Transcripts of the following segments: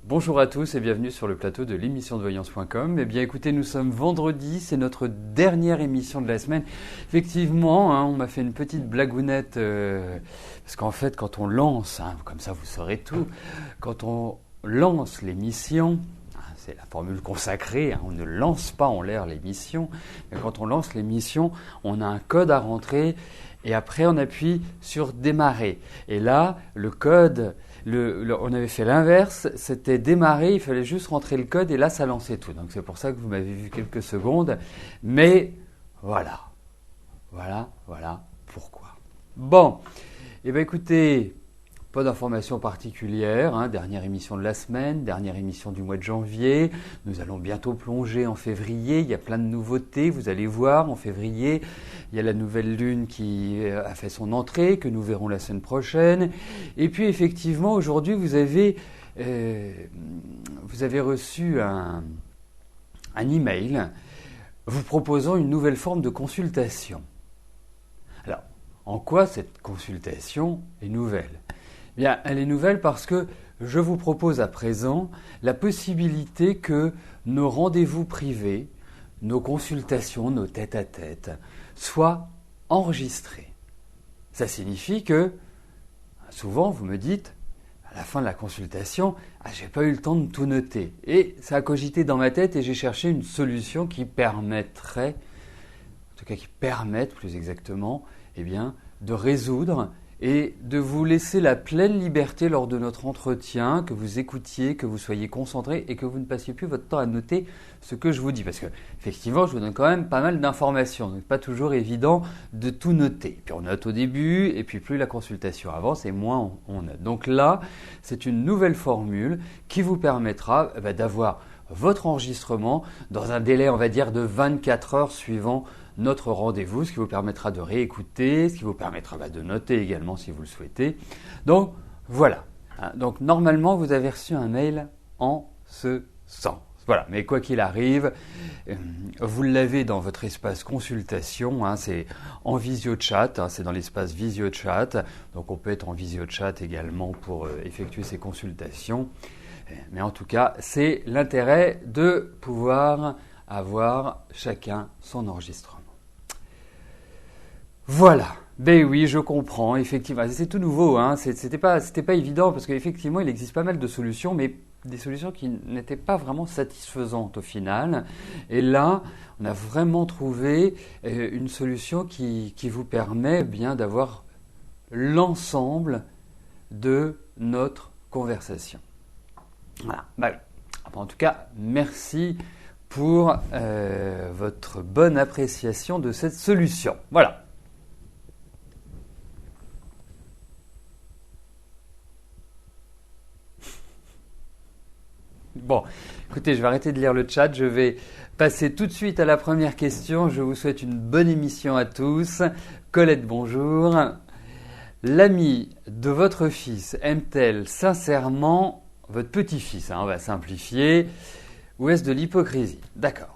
Bonjour à tous et bienvenue sur le plateau de l'émission de voyance.com. Eh bien écoutez, nous sommes vendredi, c'est notre dernière émission de la semaine. Effectivement, on m'a fait une petite blagounette, parce qu'en fait quand on lance, comme ça vous saurez tout, quand on lance l'émission, c'est la formule consacrée, on ne lance pas en l'air l'émission, mais quand on lance l'émission, on a un code à rentrer et après on appuie sur démarrer. Et là, le code... on avait fait l'inverse, c'était démarrer, il fallait juste rentrer le code et là ça lançait tout. Donc c'est pour ça que vous m'avez vu quelques secondes. Mais voilà pourquoi. Bon, et bien écoutez, pas d'informations particulières, dernière émission de la semaine, dernière émission du mois de janvier. Nous allons bientôt plonger en février, il y a plein de nouveautés, vous allez voir, en février, il y a la nouvelle lune qui a fait son entrée, que nous verrons la semaine prochaine. Et puis effectivement, aujourd'hui, vous avez reçu un email vous proposant une nouvelle forme de consultation. Alors, en quoi cette consultation est nouvelle ? Bien, elle est nouvelle parce que je vous propose à présent la possibilité que nos rendez-vous privés, nos consultations, nos tête-à-tête, soient enregistrés. Ça signifie que, souvent, vous me dites, à la fin de la consultation, j'ai pas eu le temps de tout noter. Et ça a cogité dans ma tête et j'ai cherché une solution qui permettrait, en tout cas qui permette plus exactement, de résoudre et de vous laisser la pleine liberté lors de notre entretien, que vous écoutiez, que vous soyez concentré et que vous ne passiez plus votre temps à noter ce que je vous dis. Parce que, effectivement, je vous donne quand même pas mal d'informations, donc pas toujours évident de tout noter. Puis on note au début, et puis plus la consultation avance et moins on note. Donc là, c'est une nouvelle formule qui vous permettra d'avoir votre enregistrement dans un délai, on va dire, de 24 heures suivant notre rendez-vous, ce qui vous permettra de réécouter, ce qui vous permettra de noter également si vous le souhaitez. Donc voilà. Donc normalement, vous avez reçu un mail en ce sens. Voilà, mais quoi qu'il arrive, vous l'avez dans votre espace consultation, c'est en visio-chat, c'est dans l'espace visio-chat. Donc on peut être en visio-chat également pour effectuer ces consultations. Mais en tout cas, c'est l'intérêt de pouvoir avoir chacun son enregistrement. Voilà. Ben oui, je comprends, effectivement. C'est tout nouveau, C'était pas évident parce qu'effectivement, il existe pas mal de solutions, mais des solutions qui n'étaient pas vraiment satisfaisantes au final. Et là, on a vraiment trouvé une solution qui vous permet d'avoir l'ensemble de notre conversation. Voilà. En tout cas, merci pour votre bonne appréciation de cette solution. Voilà. Bon, écoutez, je vais arrêter de lire le chat. Je vais passer tout de suite à la première question. Je vous souhaite une bonne émission à tous. Colette, bonjour. L'ami de votre fils aime-t-elle sincèrement votre petit-fils, on va simplifier, ou est-ce de l'hypocrisie? D'accord.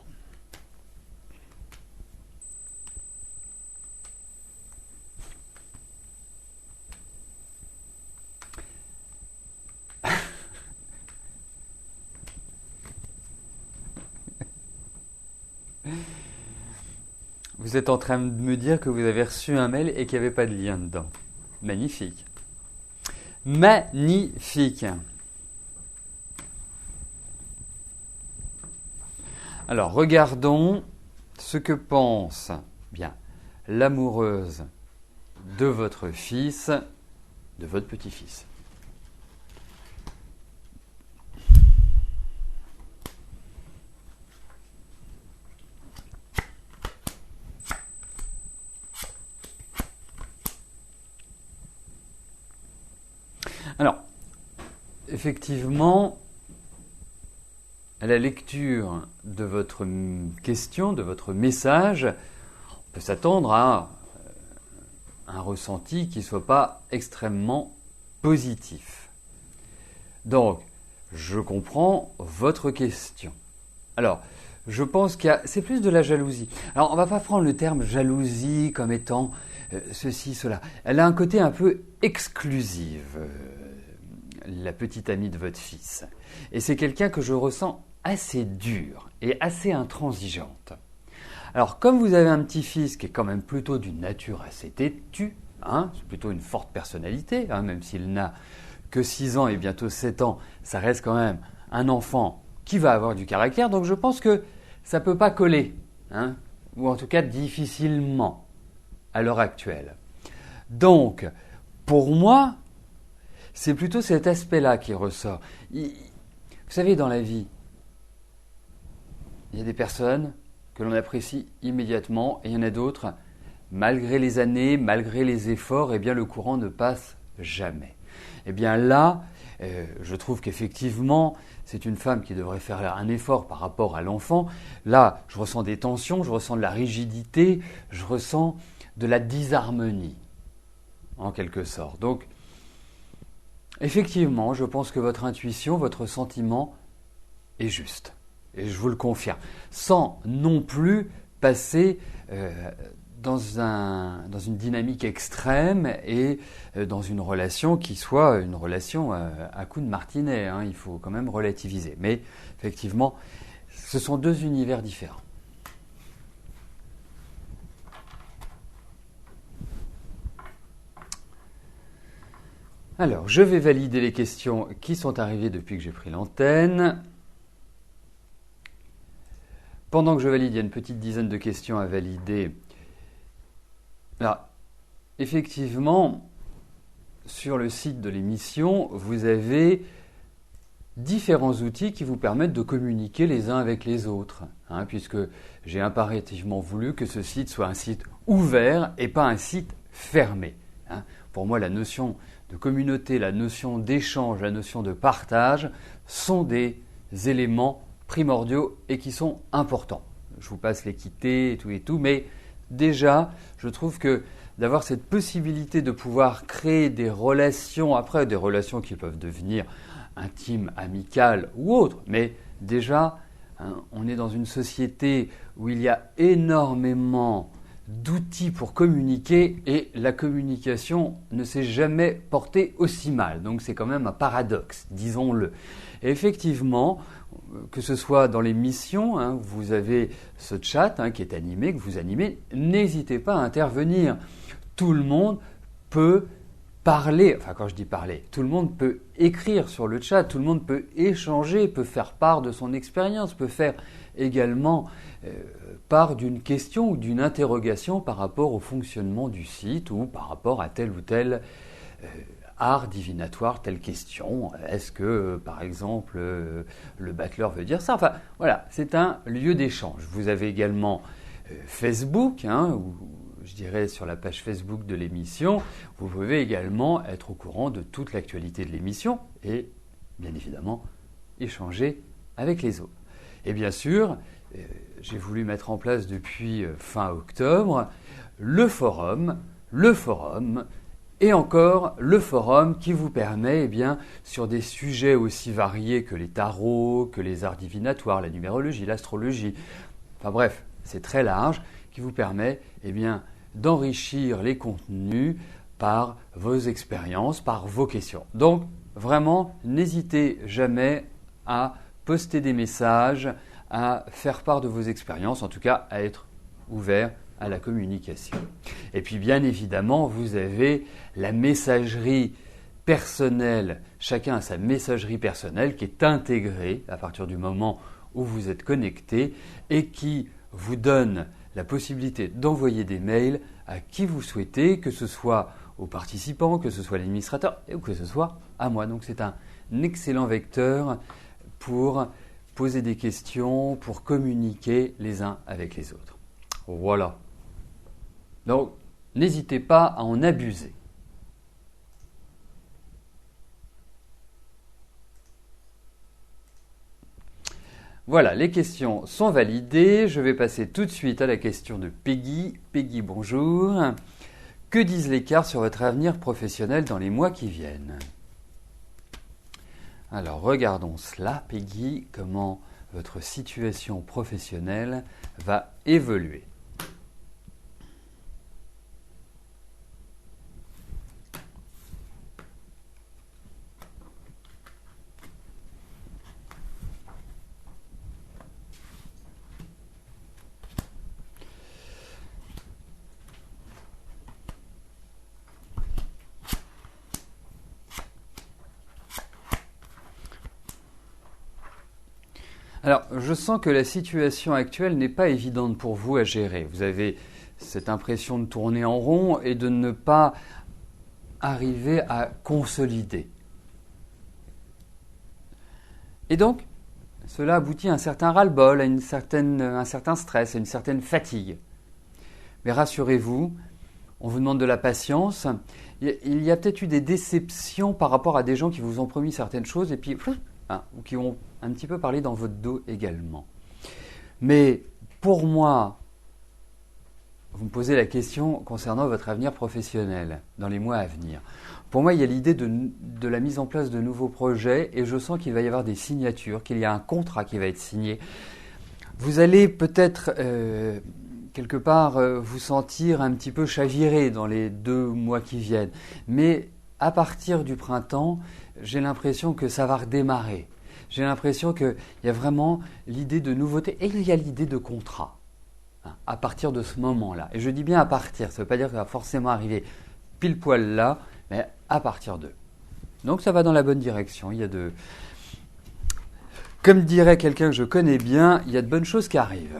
Vous êtes en train de me dire que vous avez reçu un mail et qu'il n'y avait pas de lien dedans. Magnifique. Magnifique. Alors, regardons ce que pense l'amoureuse de votre fils, de votre petit-fils. Alors, effectivement, à la lecture de votre question, de votre message, on peut s'attendre à un ressenti qui ne soit pas extrêmement positif. Donc, je comprends votre question. Alors, je pense c'est plus de la jalousie. Alors, on ne va pas prendre le terme jalousie comme étant ceci, cela. Elle a un côté un peu exclusif. la petite amie de votre fils. Et c'est quelqu'un que je ressens assez dur et assez intransigeante. Alors, comme vous avez un petit-fils qui est quand même plutôt d'une nature assez têtue, c'est plutôt une forte personnalité, même s'il n'a que 6 ans et bientôt 7 ans, ça reste quand même un enfant qui va avoir du caractère, donc je pense que ça ne peut pas coller, ou en tout cas difficilement à l'heure actuelle. Donc, pour moi, c'est plutôt cet aspect-là qui ressort. Vous savez, dans la vie, il y a des personnes que l'on apprécie immédiatement et il y en a d'autres, malgré les années, malgré les efforts, eh bien le courant ne passe jamais. Eh bien là, je trouve qu'effectivement, c'est une femme qui devrait faire un effort par rapport à l'enfant. Là, je ressens des tensions, je ressens de la rigidité, je ressens de la disharmonie, en quelque sorte. Donc, effectivement, je pense que votre intuition, votre sentiment est juste. Et je vous le confirme. Sans non plus passer dans une dynamique extrême et dans une relation qui soit une relation à coup de martinet. Il faut quand même relativiser. Mais effectivement, ce sont deux univers différents. Alors, je vais valider les questions qui sont arrivées depuis que j'ai pris l'antenne. Pendant que je valide, il y a une petite dizaine de questions à valider. Alors, effectivement, sur le site de l'émission, vous avez différents outils qui vous permettent de communiquer les uns avec les autres, puisque j'ai impérativement voulu que ce site soit un site ouvert et pas un site fermé. Pour moi, la notion de communauté, la notion d'échange, la notion de partage sont des éléments primordiaux et qui sont importants. Je vous passe l'équité et tout, mais déjà, je trouve que d'avoir cette possibilité de pouvoir créer des relations, après des relations qui peuvent devenir intimes, amicales ou autres, mais déjà, on est dans une société où il y a énormément d'outils pour communiquer et la communication ne s'est jamais portée aussi mal. Donc c'est quand même un paradoxe, disons-le. Et effectivement, que ce soit dans les missions, vous avez ce chat qui est animé, que vous animez, n'hésitez pas à intervenir. Tout le monde peut parler, enfin quand je dis parler, tout le monde peut écrire sur le chat, tout le monde peut échanger, peut faire part de son expérience, peut faire également part d'une question ou d'une interrogation par rapport au fonctionnement du site ou par rapport à tel ou tel art divinatoire, telle question. Est-ce que, par exemple, le battleur veut dire ça? Enfin, voilà, c'est un lieu d'échange. Vous avez également Facebook, ou je dirais sur la page Facebook de l'émission, vous pouvez également être au courant de toute l'actualité de l'émission et, bien évidemment, échanger avec les autres. Et bien sûr, j'ai voulu mettre en place depuis fin octobre le forum et encore le forum qui vous permet, sur des sujets aussi variés que les tarots, que les arts divinatoires, la numérologie, l'astrologie, enfin bref, c'est très large, qui vous permet d'enrichir les contenus par vos expériences, par vos questions. Donc, vraiment, n'hésitez jamais à poster des messages, à faire part de vos expériences, en tout cas à être ouvert à la communication. Et puis bien évidemment, vous avez la messagerie personnelle, chacun a sa messagerie personnelle qui est intégrée à partir du moment où vous êtes connecté et qui vous donne la possibilité d'envoyer des mails à qui vous souhaitez, que ce soit aux participants, que ce soit à l'administrateur ou que ce soit à moi. Donc c'est un excellent vecteur pour poser des questions, pour communiquer les uns avec les autres. Voilà. Donc, n'hésitez pas à en abuser. Voilà, les questions sont validées. Je vais passer tout de suite à la question de Peggy. Peggy, bonjour. Que disent les cartes sur votre avenir professionnel dans les mois qui viennent? Alors, regardons cela, Peggy, comment votre situation professionnelle va évoluer. Alors, je sens que la situation actuelle n'est pas évidente pour vous à gérer. Vous avez cette impression de tourner en rond et de ne pas arriver à consolider. Et donc, cela aboutit à un certain ras-le-bol, à un certain stress, à une certaine fatigue. Mais rassurez-vous, on vous demande de la patience. Il y a peut-être eu des déceptions par rapport à des gens qui vous ont promis certaines choses et puis ou qui ont un petit peu parlé dans votre dos également. Mais pour moi, vous me posez la question concernant votre avenir professionnel dans les mois à venir. Pour moi, il y a l'idée de la mise en place de nouveaux projets et je sens qu'il va y avoir des signatures, qu'il y a un contrat qui va être signé. Vous allez peut-être quelque part vous sentir un petit peu chaviré dans les 2 mois qui viennent. Mais à partir du printemps, j'ai l'impression que ça va redémarrer. J'ai l'impression qu'il y a vraiment l'idée de nouveauté et il y a l'idée de contrat. À partir de ce moment-là. Et je dis bien à partir, ça ne veut pas dire que ça va forcément arriver pile poil là, mais à partir d'eux. Donc ça va dans la bonne direction. Il y a comme dirait quelqu'un que je connais bien, il y a de bonnes choses qui arrivent.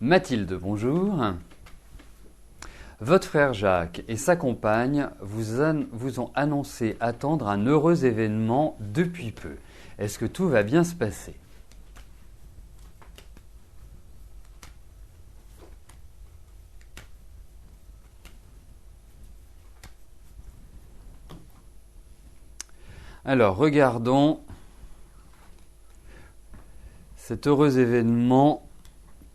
Mathilde, bonjour. Votre frère Jacques et sa compagne vous ont annoncé attendre un heureux événement depuis peu. Est-ce que tout va bien se passer ? Alors, regardons cet heureux événement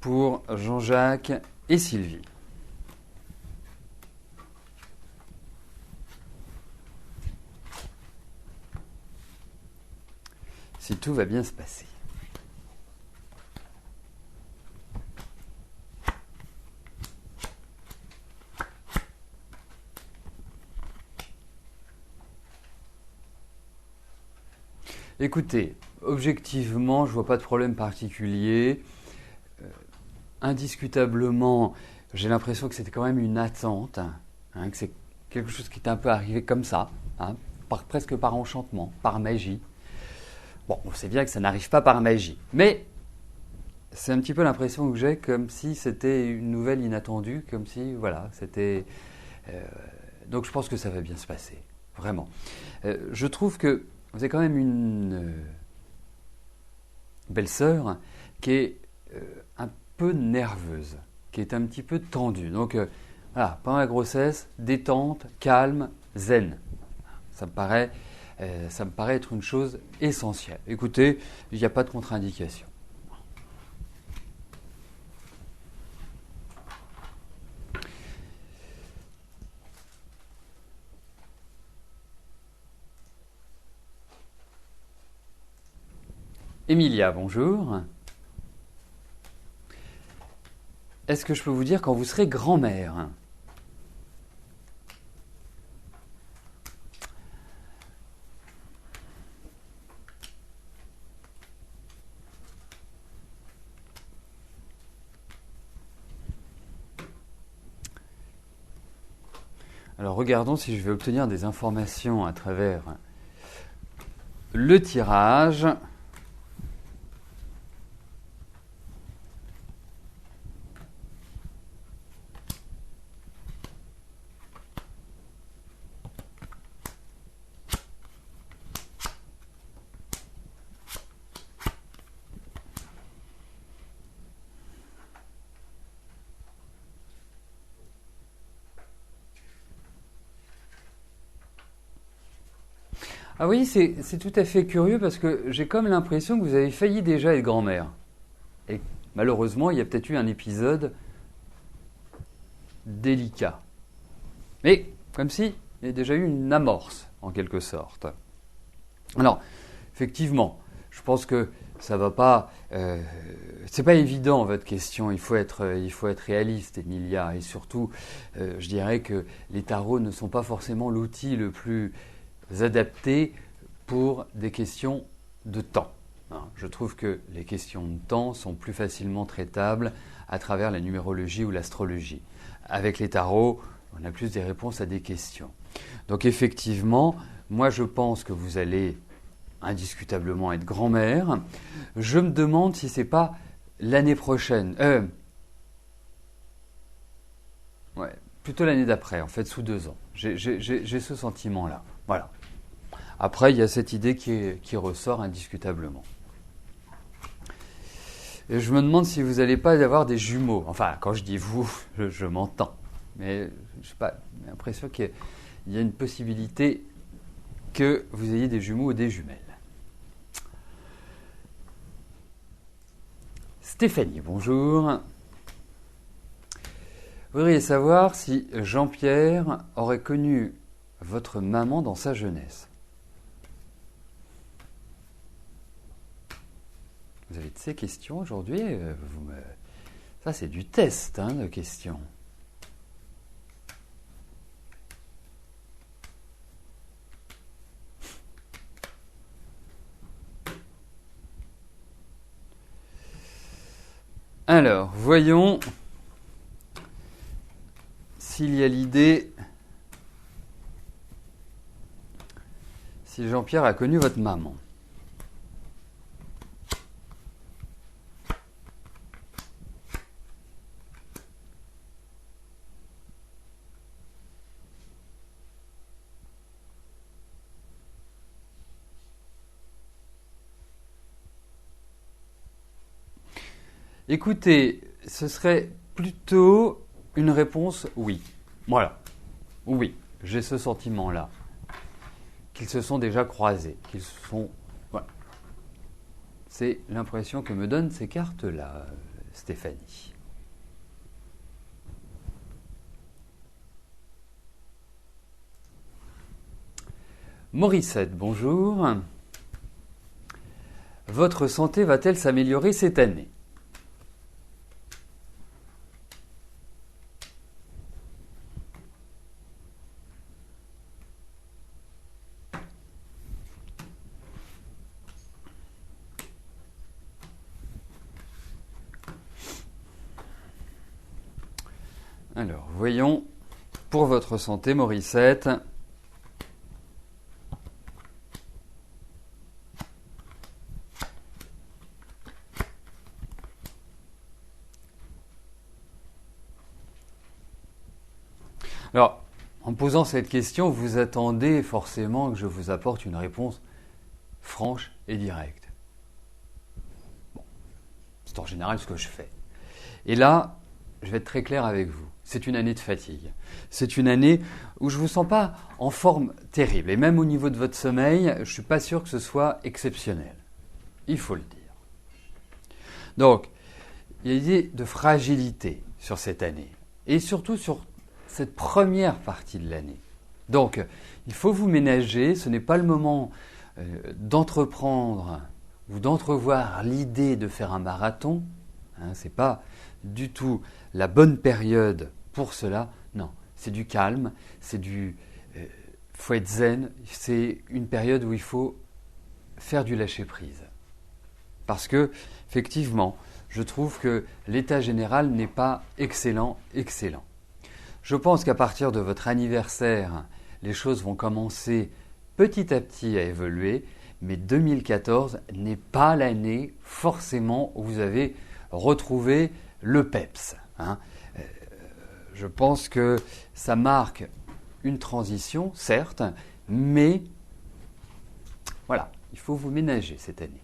pour Jean-Jacques et Sylvie. Si tout va bien se passer. Écoutez, objectivement, je ne vois pas de problème particulier. Indiscutablement, j'ai l'impression que c'était quand même une attente, que c'est quelque chose qui est un peu arrivé comme ça, presque par enchantement, par magie. Bon, on sait bien que ça n'arrive pas par magie, mais c'est un petit peu l'impression que j'ai comme si c'était une nouvelle inattendue, comme si, voilà, c'était... donc je pense que ça va bien se passer, vraiment. Je trouve que vous avez quand même une belle-sœur qui est un peu nerveuse, qui est un petit peu tendue. Donc voilà, pendant la grossesse, détente, calme, zen. Ça me paraît être une chose essentielle. Écoutez, il n'y a pas de contre-indication. Emilia, bonjour. Est-ce que je peux vous dire quand vous serez grand-mère ? Alors regardons si je vais obtenir des informations à travers le tirage. Ah oui, c'est tout à fait curieux parce que j'ai comme l'impression que vous avez failli déjà être grand-mère. Et malheureusement, il y a peut-être eu un épisode délicat. Mais comme si il y a déjà eu une amorce, en quelque sorte. Alors, effectivement, je pense que ça va pas... c'est pas évident, votre question. Il faut être réaliste, Emilia. Et surtout, je dirais que les tarots ne sont pas forcément l'outil le plus adapté pour des questions de temps. Je trouve que les questions de temps sont plus facilement traitables à travers la numérologie ou l'astrologie. Avec les tarots, on a plus des réponses à des questions. Donc effectivement, moi je pense que vous allez indiscutablement être grand-mère. Je me demande si c'est pas l'année prochaine. Plutôt l'année d'après, en fait, sous 2 ans. J'ai ce sentiment-là. Voilà. Après, il y a cette idée qui ressort indiscutablement. Et je me demande si vous n'allez pas avoir des jumeaux. Enfin, quand je dis vous, je m'entends. Mais je sais pas, j'ai l'impression qu'il y a une possibilité que vous ayez des jumeaux ou des jumelles. Stéphanie, bonjour. Vous voudriez savoir si Jean-Pierre aurait connu votre maman dans sa jeunesse. Vous avez de ces questions aujourd'hui. Ça, c'est du test de questions. Alors, voyons s'il y a l'idée, si Jean-Pierre a connu votre maman. Écoutez, ce serait plutôt une réponse oui. Voilà. Oui, j'ai ce sentiment-là. Qu'ils se sont déjà croisés. Qu'ils sont. Voilà. C'est l'impression que me donnent ces cartes-là, Stéphanie. Morissette, bonjour. Votre santé va-t-elle s'améliorer cette année ? Alors, voyons pour votre santé, Morissette. Alors, en posant cette question, vous attendez forcément que je vous apporte une réponse franche et directe. Bon, c'est en général ce que je fais. Et là, je vais être très clair avec vous. C'est une année de fatigue. C'est une année où je ne vous sens pas en forme terrible. Et même au niveau de votre sommeil, je ne suis pas sûr que ce soit exceptionnel. Il faut le dire. Donc, il y a l'idée de fragilité sur cette année. Et surtout sur cette première partie de l'année. Donc, il faut vous ménager. Ce n'est pas le moment d'entreprendre ou d'entrevoir l'idée de faire un marathon. Ce n'est pas du tout la bonne période pour cela. Non, c'est du calme, faut être zen. C'est une période où il faut faire du lâcher-prise. Parce que, effectivement, je trouve que l'état général n'est pas excellent. Je pense qu'à partir de votre anniversaire, les choses vont commencer petit à petit à évoluer, mais 2014 n'est pas l'année forcément où vous avez retrouvé le peps. Je pense que ça marque une transition, certes, mais voilà, il faut vous ménager cette année.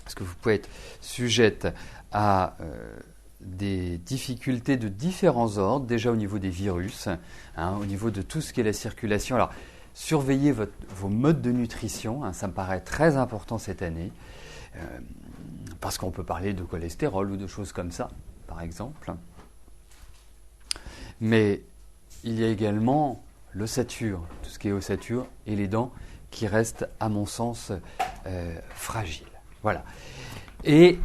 Parce que vous pouvez être sujette à des difficultés de différents ordres, déjà au niveau des virus, au niveau de tout ce qui est la circulation. Alors, surveillez vos modes de nutrition, ça me paraît très important cette année, parce qu'on peut parler de cholestérol ou de choses comme ça, par exemple. Mais il y a également l'ossature, tout ce qui est ossature, et les dents qui restent, à mon sens, fragiles. Voilà. Et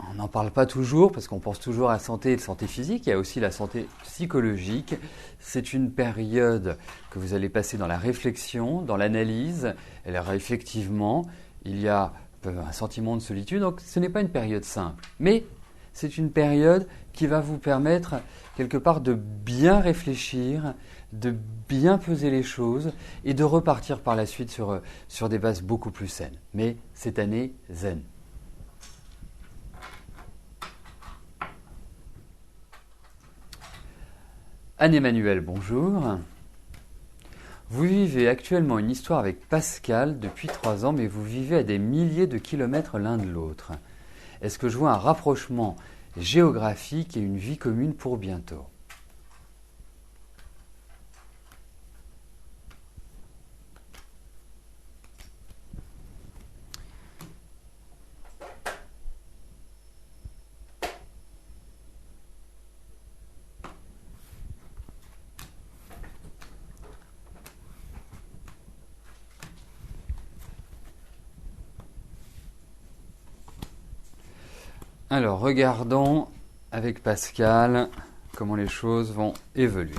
on n'en parle pas toujours parce qu'on pense toujours à la santé et la santé physique. Il y a aussi la santé psychologique. C'est une période que vous allez passer dans la réflexion, dans l'analyse. Alors effectivement, il y a un sentiment de solitude. Donc ce n'est pas une période simple. Mais c'est une période qui va vous permettre quelque part de bien réfléchir, de bien peser les choses et de repartir par la suite sur des bases beaucoup plus saines. Mais cette année, zen. Anne-Emmanuel, bonjour. Vous vivez actuellement une histoire avec Pascal depuis 3 ans, mais vous vivez à des milliers de kilomètres l'un de l'autre. Est-ce que je vois un rapprochement géographique et une vie commune pour bientôt ? Alors, regardons avec Pascal comment les choses vont évoluer.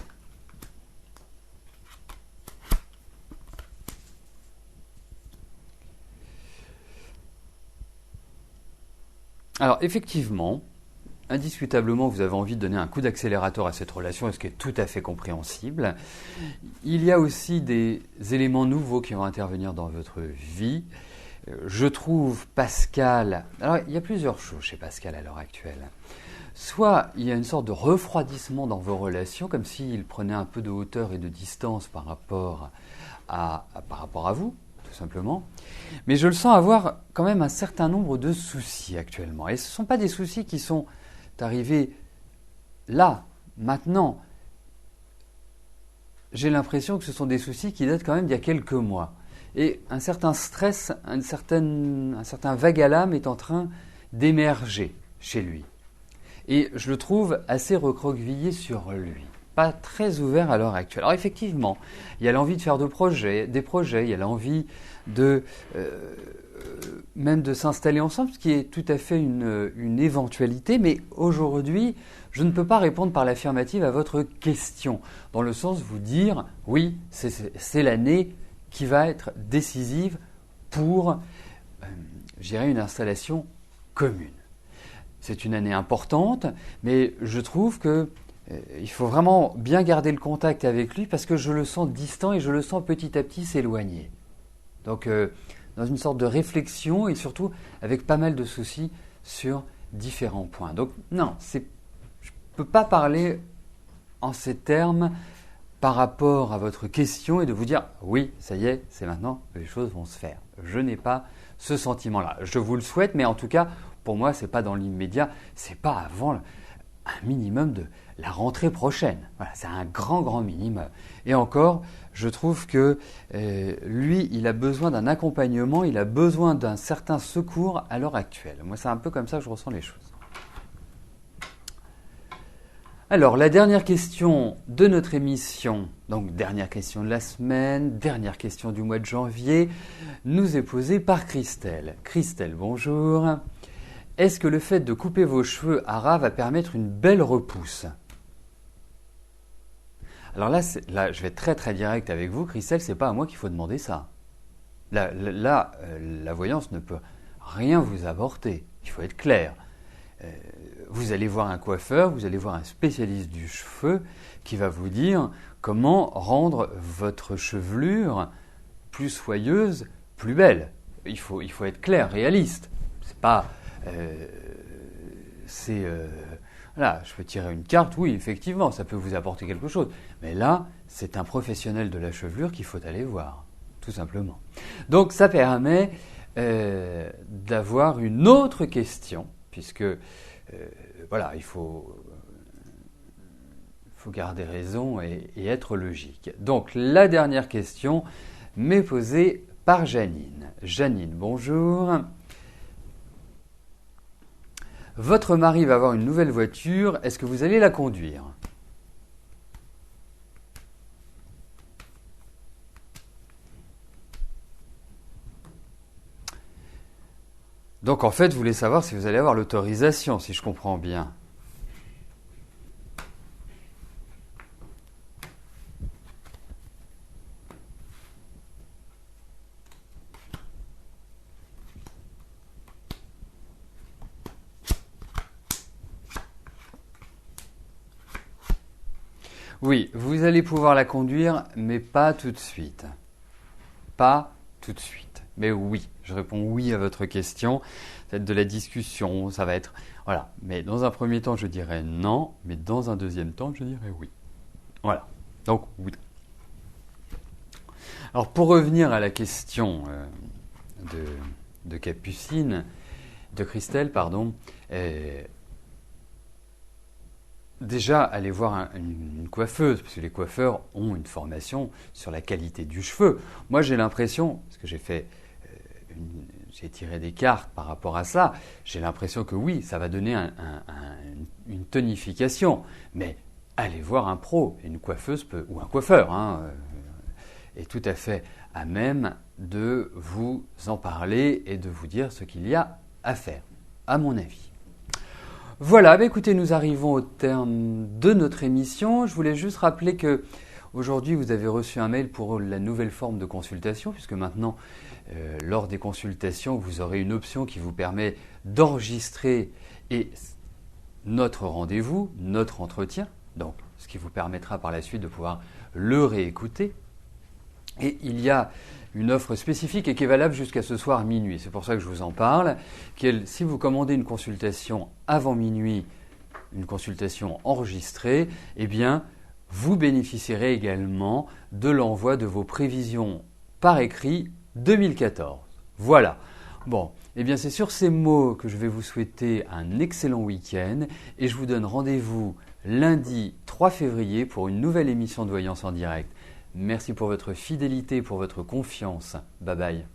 Alors, effectivement, indiscutablement, vous avez envie de donner un coup d'accélérateur à cette relation, ce qui est tout à fait compréhensible. Il y a aussi des éléments nouveaux qui vont intervenir dans votre vie. Je trouve Pascal... Alors, il y a plusieurs choses chez Pascal à l'heure actuelle. Soit il y a une sorte de refroidissement dans vos relations, comme s'il prenait un peu de hauteur et de distance par rapport à vous, tout simplement. Mais je le sens avoir quand même un certain nombre de soucis actuellement. Et ce ne sont pas des soucis qui sont arrivés là, maintenant. J'ai l'impression que ce sont des soucis qui datent quand même d'il y a quelques mois. Et un certain stress, un certain vague à l'âme est en train d'émerger chez lui. Et je le trouve assez recroquevillé sur lui, pas très ouvert à l'heure actuelle. Alors effectivement, il y a l'envie de faire des projets, il y a l'envie même de s'installer ensemble, ce qui est tout à fait une éventualité, mais aujourd'hui, je ne peux pas répondre par l'affirmative à votre question, dans le sens de vous dire, oui, c'est l'année qui va être décisive pour, je dirais, une installation commune. C'est une année importante, mais je trouve que il faut vraiment bien garder le contact avec lui parce que je le sens distant et je le sens petit à petit s'éloigner. Donc, dans une sorte de réflexion et surtout avec pas mal de soucis sur différents points. Donc, non, je ne peux pas parler en ces termes par rapport à votre question et de vous dire oui, ça y est, c'est maintenant que les choses vont se faire. Je n'ai pas ce sentiment-là. Je vous le souhaite, mais en tout cas, pour moi, ce n'est pas dans l'immédiat, ce n'est pas avant un minimum de la rentrée prochaine. Voilà, c'est un grand minimum. Et encore, je trouve que lui, il a besoin d'un accompagnement, il a besoin d'un certain secours à l'heure actuelle. Moi, c'est un peu comme ça que je ressens les choses. Alors, la dernière question de notre émission, donc dernière question de la semaine, dernière question du mois de janvier, nous est posée par Christelle. Christelle, bonjour. Est-ce que le fait de couper vos cheveux à ras va permettre une belle repousse ? Alors là, je vais être très direct avec vous, Christelle, c'est pas à moi qu'il faut demander ça. Là, la voyance ne peut rien vous apporter, il faut être clair. Vous allez voir un coiffeur, vous allez voir un spécialiste du cheveu qui va vous dire comment rendre votre chevelure plus soyeuse, plus belle. Il faut être clair, réaliste. C'est pas... Voilà, je peux tirer une carte, oui, effectivement, ça peut vous apporter quelque chose. Mais là, c'est un professionnel de la chevelure qu'il faut aller voir, tout simplement. Donc, ça permet d'avoir une autre question, puisque, voilà, il faut garder raison et être logique. Donc, la dernière question m'est posée par Janine. Janine, bonjour. Votre mari va avoir une nouvelle voiture, est-ce que vous allez la conduire ? Donc en fait, vous voulez savoir si vous allez avoir l'autorisation, si je comprends bien. Oui, vous allez pouvoir la conduire, mais pas tout de suite. Pas tout de suite. Mais oui, je réponds oui à votre question. Ça va être de la discussion, ça va être... Voilà. Mais dans un premier temps, je dirais non, mais dans un deuxième temps, je dirais oui. Voilà. Donc, oui. Alors, pour revenir à la question de Capucine, de Christelle, pardon, déjà, allez voir une coiffeuse, parce que les coiffeurs ont une formation sur la qualité du cheveu. Moi, j'ai l'impression, parce que j'ai tiré des cartes par rapport à ça, j'ai l'impression que oui, ça va donner une tonification. Mais allez voir un pro, une coiffeuse ou un coiffeur, est tout à fait à même de vous en parler et de vous dire ce qu'il y a à faire, à mon avis. Voilà, écoutez, nous arrivons au terme de notre émission. Je voulais juste rappeler que aujourd'hui, vous avez reçu un mail pour la nouvelle forme de consultation, puisque maintenant, lors des consultations, vous aurez une option qui vous permet d'enregistrer notre rendez-vous, notre entretien, donc ce qui vous permettra par la suite de pouvoir le réécouter. Et il y a une offre spécifique et qui est valable jusqu'à ce soir minuit. C'est pour ça que je vous en parle. Si vous commandez une consultation avant minuit, une consultation enregistrée, eh bien, vous bénéficierez également de l'envoi de vos prévisions par écrit 2014. Voilà. Bon, eh bien, c'est sur ces mots que je vais vous souhaiter un excellent week-end et je vous donne rendez-vous lundi 3 février pour une nouvelle émission de Voyance en direct. Merci pour votre fidélité, pour votre confiance. Bye bye.